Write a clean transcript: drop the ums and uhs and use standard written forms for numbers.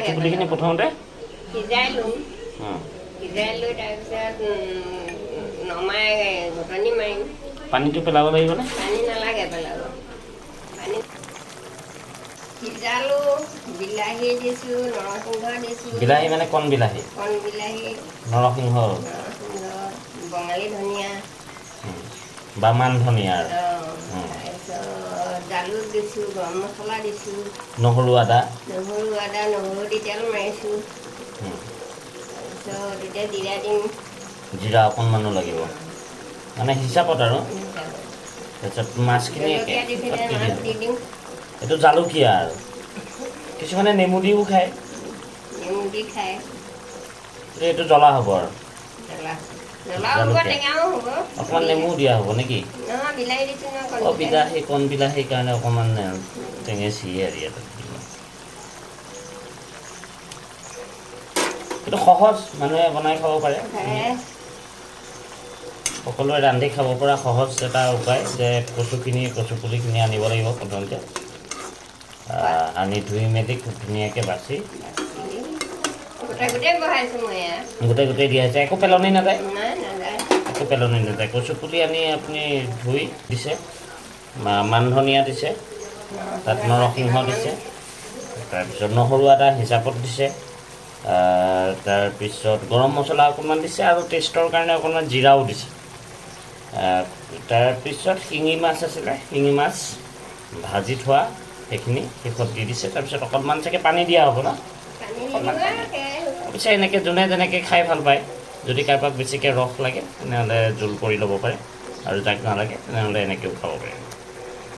কচুপুলিখিনি প্ৰথমতে সিজাই লওঁ অঁ সিজাই লৈ তাৰপিছত নমাই ঘুটনি মাৰিম পানীটো পেলাব লাগিবনে পানী নালাগে পেলাব পানী সিজালোঁ বিলাহী দিছোঁ নৰসিংহ দিছোঁ বিলাহী মানে কণ বিলাহী কণ বিলাহী নৰসিংহ বঙালী ধনিয়া বা মান ধনিয়া আৰু তাৰপিছত জালুক দিছোঁ গৰম মছলা দিছোঁ নহৰু আদা নহৰু দি তেল মাৰিছোঁ তাৰপিছত এতিয়া জিৰা দিম জিৰা অকণমানো লাগিব মানে হিচাপত আৰু তাৰপিছত মাছখিনি জলকীয়া দি পিনে মাছ দি দিম এইটো জালুকীয়া আৰু কিছুমানে নেমু দিও খায় নেমু দি খায় এইটো জ্বলা হ'ব আৰু জ্বলাও হ'ব টেঙাও হ'ব অকণমান নেমু দিয়া হ'ব নেকি নহয় বিলাহী দিছোঁ নহয় অঁ বিলাহী কণ বিলাহীৰ কাৰণে অকণমান টেঙেচি হেৰি এটা এইটো সহজ মানুহে বনাই খাব পাৰে সকলোৱে ৰান্ধি খাব পৰা সহজ এটা উপায় যে কচুপুলিখিনি আনিব লাগিব প্ৰথমতে আনি ধুই মেলি খুব ধুনীয়াকৈ বাছি গোটেই দিয়া যায় একো পেলনি নাযায় একো পেলনি নাযায় কচুপুলি আনি আপুনি ধুই দিছে মান ধনিয়া দিছে তাত নৰসিংহ দিছে তাৰপিছত নহৰু আদা হিচাপত দিছে তাৰপিছত গৰম মছলা অকণমান দিছে আৰু টেষ্টৰ কাৰণে অকণমান জিৰাও দিছে তাৰপিছত শিঙি মাছ আছিলে শিঙি মাছ ভাজি থোৱা সেইখিনি শেষত দি দিছে তাৰপিছত অকণমান চাগে পানী দিয়া হ'ব ন অৱশ্যে এনেকৈ যোনে যেনেকৈ খাই ভাল পায় যদি কাৰোবাক বেছিকৈ ৰস লাগে তেনেহ'লে জোল কৰি ল'ব পাৰে আৰু যাক নালাগে তেনেহ'লে এনেকৈও খাব পাৰে